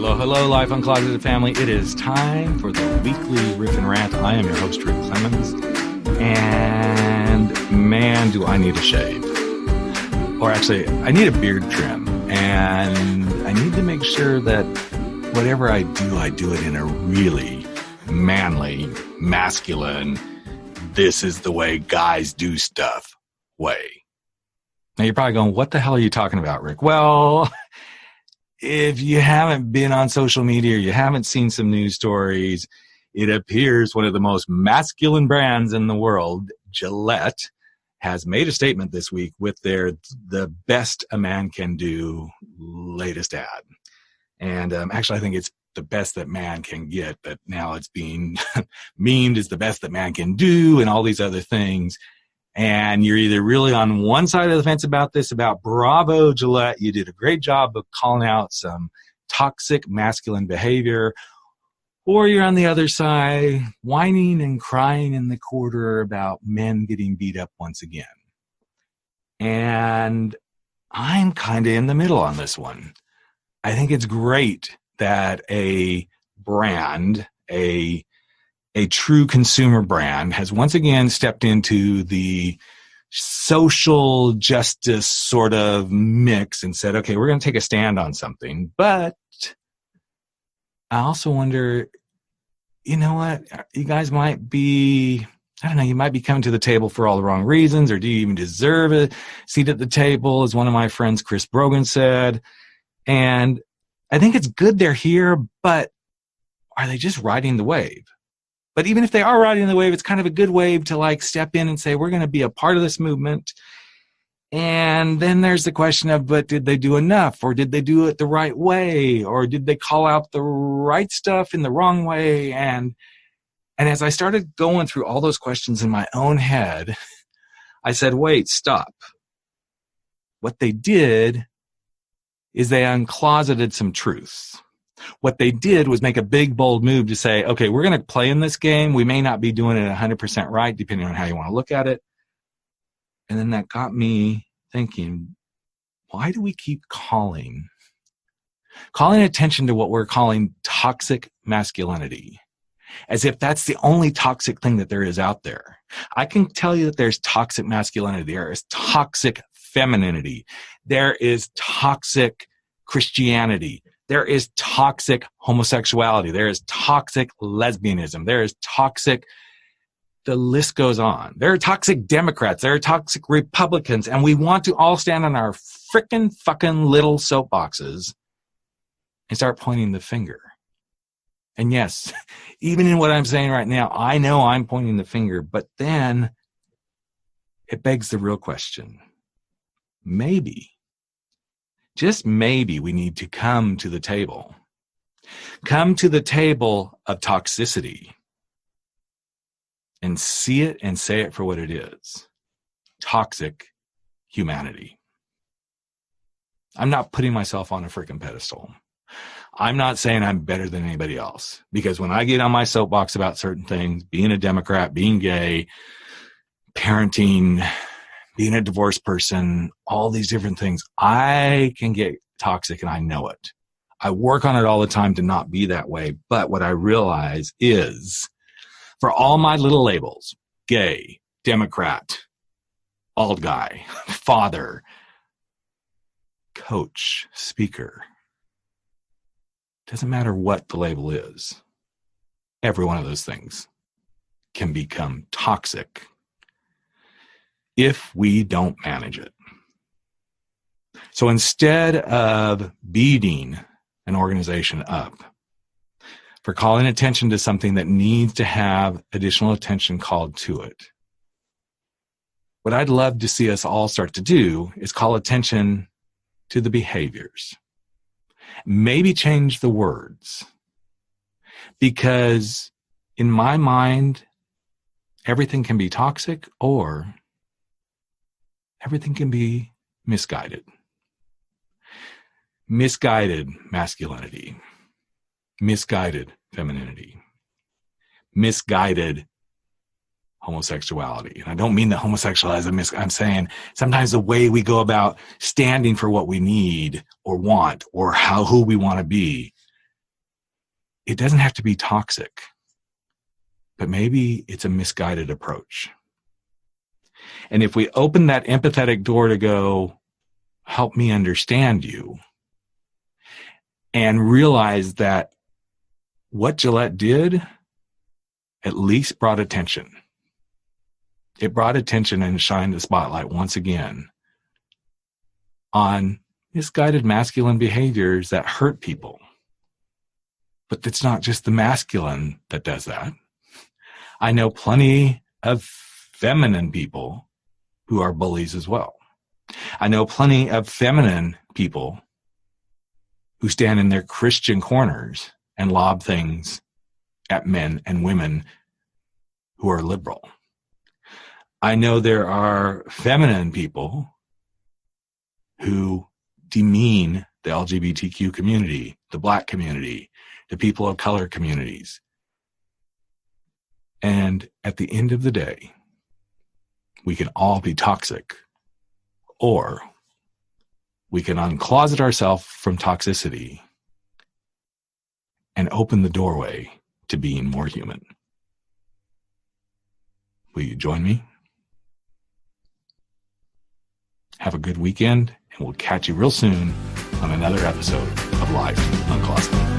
Hello, hello, Life Uncloseted family. It is time for the weekly Riff and Rant. I am your host, Rick Clemens, and man, do I need a shave. Or actually, I need a beard trim, and I need to make sure that whatever I do it in a really manly, masculine, this is the way guys do stuff way. Now, you're probably going, what the hell are you talking about, Rick? Well, if you haven't been on social media, or you haven't seen some news stories, it appears one of the most masculine brands in the world, Gillette, has made a statement this week with their The Best a Man Can Do latest ad. And actually, I think it's the best that man can get, but now it's being memed as the best that man can do and all these other things. And you're either really on one side of the fence about this, about bravo, Gillette, you did a great job of calling out some toxic masculine behavior, or you're on the other side, whining and crying in the corner about men getting beat up once again. And I'm kind of in the middle on this one. I think it's great that a brand, a true consumer brand, has once again stepped into the social justice sort of mix and said, okay, we're going to take a stand on something. But I also wonder, you know what? You guys might be, I don't know, you might be coming to the table for all the wrong reasons, or do you even deserve a seat at the table, as one of my friends, Chris Brogan, said. And I think it's good they're here, but are they just riding the wave? But even if they are riding the wave, it's kind of a good wave to like step in and say, we're going to be a part of this movement. And then there's the question of, but did they do enough? Or did they do it the right way? Or did they call out the right stuff in the wrong way? And as I started going through all those questions in my own head, I said, wait, stop. What they did is they uncloseted some truths. What they did was make a big, bold move to say, okay, we're going to play in this game. We may not be doing it 100% right, depending on how you want to look at it. And then that got me thinking, why do we keep calling attention to what we're calling toxic masculinity, as if that's the only toxic thing that there is out there? I can tell you that there's toxic masculinity. There is toxic femininity. There is toxic Christianity. There is toxic homosexuality. There is toxic lesbianism. There is toxic, the list goes on. There are toxic Democrats. There are toxic Republicans. And we want to all stand on our frickin' fucking little soapboxes and start pointing the finger. And yes, even in what I'm saying right now, I know I'm pointing the finger, but then it begs the real question. Maybe, just maybe, we need to come to the table of toxicity and see it and say it for what it is. Toxic humanity. I'm not putting myself on a freaking pedestal. I'm not saying I'm better than anybody else, because when I get on my soapbox about certain things, being a Democrat, being gay, parenting, being a divorced person, all these different things, I can get toxic and I know it. I work on it all the time to not be that way. But what I realize is, for all my little labels, gay, Democrat, alt guy, father, coach, speaker, doesn't matter what the label is. Every one of those things can become toxic if we don't manage it. So instead of beating an organization up for calling attention to something that needs to have additional attention called to it, what I'd love to see us all start to do is call attention to the behaviors. Maybe change the words. Because in my mind, everything can be toxic or everything can be misguided. Misguided masculinity. Misguided femininity. Misguided homosexuality. And I don't mean that homosexuality is I'm saying sometimes the way we go about standing for what we need or want or who we want to be it doesn't have to be toxic, but maybe it's a misguided approach. And if we open that empathetic door to go, help me understand you, and realize that what Gillette did at least brought attention. It brought attention and shined the spotlight once again on misguided masculine behaviors that hurt people. But it's not just the masculine that does that. I know plenty of feminine people who are bullies as well. I know plenty of feminine people who stand in their Christian corners and lob things at men and women who are liberal. I know there are feminine people who demean the LGBTQ community, the Black community, the people of color communities. And at the end of the day, we can all be toxic, or we can uncloset ourselves from toxicity and open the doorway to being more human. Will you join me? Have a good weekend, and we'll catch you real soon on another episode of Life Uncloseted.